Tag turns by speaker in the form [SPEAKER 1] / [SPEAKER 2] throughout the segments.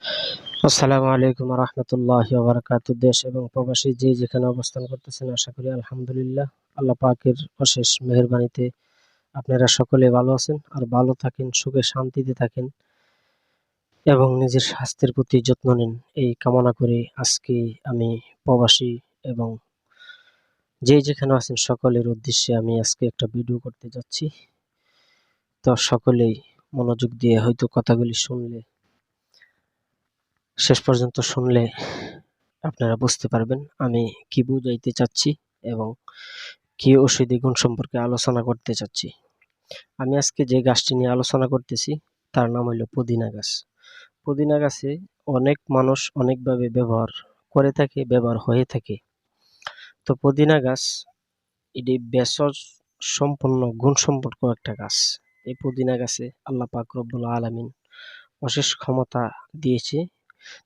[SPEAKER 1] আসসালামু আলাইকুম রহমতুল্লাহি ওয়া বারাকাতুহু। দেশ এবং প্রবাসী যে যেখানে অবস্থান করতেছেন, আশা করি আলহামদুলিল্লাহ আল্লাহ পাকের অশেষ মেহেরবানিতে আপনারা সকলে ভালো আছেন আর ভালো থাকেন, সুখে শান্তিতে থাকেন এবং নিজের স্বাস্থ্যের প্রতি যত্ন নিন, এই কামনা করে আজকে আমি প্রবাসী এবং যে যেখানে আছেন সকলের উদ্দেশ্যে আমি আজকে একটা ভিডিও করতে যাচ্ছি। তো সকলেই মনোযোগ দিয়ে হয়তো কথাগুলি শেষ পর্যন্ত শুনলে আপনারা বুঝতে পারবেন আমি কি বুঝাইতে চাচ্ছি এবং কি ঔষধি গুণ সম্পর্কে আলোচনা করতে চাচ্ছি। আমি আজকে যে গাছটি নিয়ে আলোচনা করতেছি তার নাম হলো পুদিনা গাছ। পুদিনা গাছে অনেক মানুষ অনেকভাবে ব্যবহার করে থাকে, ব্যবহার হয়ে থাকে। তো পুদিনা গাছ এটি ভেষজ সম্পন্ন গুণ সম্পর্ক একটা গাছ। এই পুদিনা গাছে আল্লাহ পাক রব্বুল আলামিন অশেষ ক্ষমতা দিয়েছে।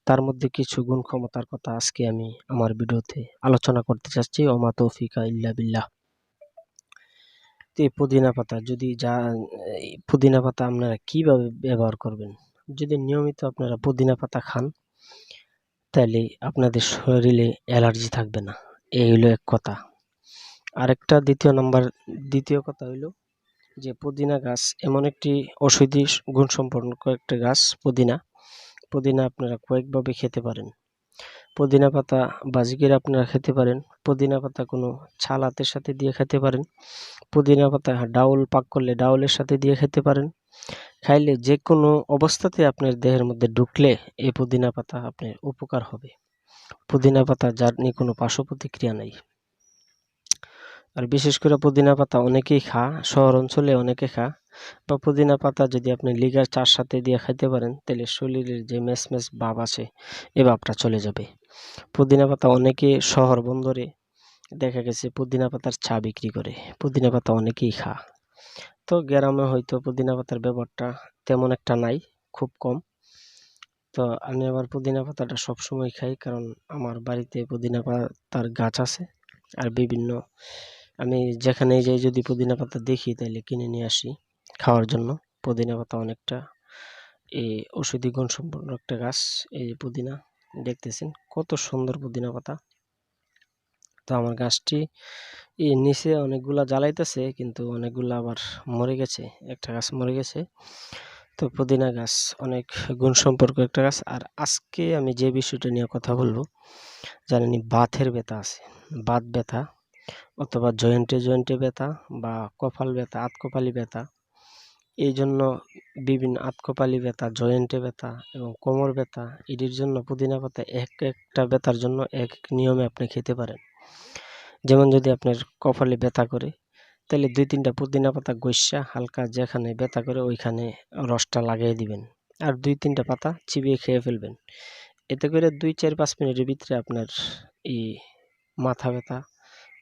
[SPEAKER 1] তার মধ্যে কিছু গুণ ক্ষমতার কথা আজকে আমি আমার ভিডিওতে আলোচনা করতে চাচ্ছি। ওমা তৌফিকা ইল্লা বিল্লাহ। এই পুদিনা পাতা পুদিনা পাতা আপনারা কিভাবে ব্যবহার করবেন? যদি নিয়মিত আপনারা পুদিনা পাতা খান তাহলে আপনাদের শরীরে অ্যালার্জি থাকবে না। এই হইলো এক কথা। আরেকটা দ্বিতীয় কথা হইলো যে পুদিনা গাছ এমন একটি ঔষধি গুণ সম্পন্ন একটা গাছ। পুদিনা আপনারা কয়েকভাবে খেতে পারেন। পুদিনা পাতা ভাজি করে আপনারা খেতে পারেন। পুদিনা পাতা কোনো ছালাতের সাথে দিয়ে খেতে পারেন। পুদিনা পাতা ডাউল পাক করলে ডাউলের সাথে দিয়ে খেতে পারেন। খাইলে যে কোনো অবস্থাতে আপনার দেহের মধ্যে ঢুকলে এই পুদিনা পাতা আপনার উপকার হবে। পুদিনা পাতা যার নিয়ে কোনো পার্শ্ব প্রতিক্রিয়া নাই। আর বিশেষ করে পুদিনা পাতা অনেকেই শহর অঞ্চলে অনেকে বা পুদিনা পাতা যদি আপনি লিগার চার সাথে দিয়ে খাইতে পারেন তাহলে শরীরের যে মেস ভাব আছে এই ভাবটা চলে যাবে। পুদিনা পাতা অনেকে শহর বন্দরে দেখা গেছে পুদিনা পাতার চা বিক্রি করে। পুদিনা পাতা অনেকেই তো গ্রামে হয়তো পুদিনা পাতার ব্যবহারটা তেমন একটা নাই, খুব কম। তো আমি আবার পুদিনা পাতাটা সবসময় খাই, কারণ আমার বাড়িতে পুদিনা পাতার গাছ আছে। আর আমি যেখানে যাই যদি পুদিনা পাতা দেখি তাহলে কিনে নিয়ে আসি খাওয়ার জন্য। পুদিনা পাতা অনেকটা এই ঔষধি গুণ সম্পন্ন একটা গাছ। এই পুদিনা দেখতেছেন কত সুন্দর পুদিনা পাতা। তো আমার গাছটি নিচে অনেকগুলা জ্বালাইতেছে, কিন্তু অনেকগুলা আবার মরে গেছে, একটা গাছ মরে গেছে। তো পুদিনা গাছ অনেক গুণ সম্পর্ক একটা গাছ। আর আজকে আমি যে বিষয়টা নিয়ে কথা বলবো, জানেনি বাতের ব্যথা আছে, বাত ব্যথা অথবা জয়েন্টে ব্যথা বা কপাল ব্যথা, আতকপালি ব্যথা, এই জন্য বিভিন্ন আতকপালি ব্যথা, জয়েন্টে ব্যথা এবং কোমর ব্যথা, এটির জন্য পুদিনা পাতা একটা ব্যথার জন্য এক নিয়মে আপনি খেতে পারেন। যেমন যদি আপনার কপালে ব্যথা করে তাহলে 2-3টা পুদিনা পাতা গইসা হালকা যেখানে ব্যথা করে ওইখানে রসটা লাগিয়ে দিবেন আর 2-3টা পাতা চিবিয়ে খেয়ে ফেলবেন। এতে করে 2-4-5 মিনিটের ভিতরে আপনার এই মাথা ব্যথা,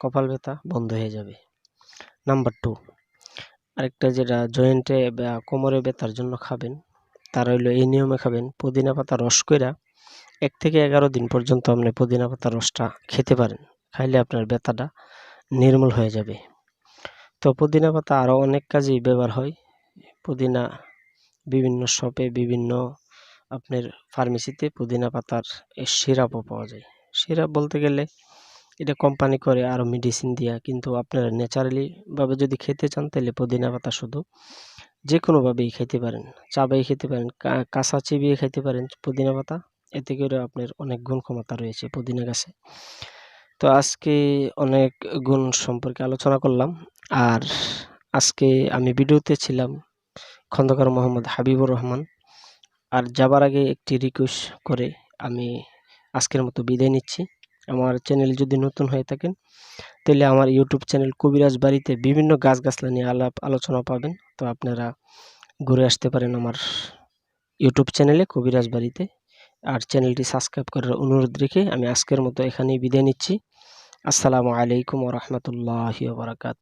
[SPEAKER 1] কপাল ব্যথা বন্ধ হয়ে যাবে। নাম্বার 2, আরেকটা যেটা জয়েন্টে বা কোমরে ব্যথার জন্য খাবেন, তার হইলো এই নিয়মে খাবেন। পুদিনা পাতা রস কইরা 1 থেকে 11 দিন পর্যন্ত আপনি পুদিনা পাতার রসটা খেতে পারেন। খাইলে আপনার ব্যথাটা নির্মূল হয়ে যাবে। তো পুদিনা পাতা আরও অনেক কাজেই ব্যবহার হয়। পুদিনা বিভিন্ন শপে, বিভিন্ন আপনার ফার্মেসিতে পুদিনা পাতার সিরাপও পাওয়া যায়। সিরাপ বলতে গেলে এটা কোম্পানি করে আরও মেডিসিন দিয়া, কিন্তু আপনারা ন্যাচারালি ভাবে যদি খেতে চান তাহলে পুদিনা পাতা শুধু যে কোনোভাবেই খেতে পারেন। চাবাই খেতে পারেন, কাঁচা চিবিয়ে খেতে পারেন পুদিনা পাতা। এতে করে আপনার অনেক গুণ ক্ষমতা রয়েছে পুদিনা গাছে। তো আজকে অনেক গুণ সম্পর্কে আলোচনা করলাম। আর আজকে আমি ভিডিওতে ছিলাম খন্দকার মোহাম্মদ হাবিবুর রহমান। আর যাবার আগে একটি রিকোয়েস্ট করে আমি আজকের মতো বিদায় নিচ্ছি। আমার চ্যানেল যদি নতুন হয়ে থাকেন তাহলে আমার ইউটিউব চ্যানেল কবিরাজ বাড়িতে বিভিন্ন গাছগাছলা নিয়ে আলোচনা পাবেন। তো আপনারা ঘুরে আসতে পারেন আমার ইউটিউব চ্যানেলে কবিরাজ বাড়িতে। আর চ্যানেলটি সাবস্ক্রাইব করার অনুরোধ রেখে আমি আজকের মতো এখানেই বিদায় নিচ্ছি। আসসালামু আলাইকুম ওয়া রাহমাতুল্লাহি ওয়া বারাকাতুহু।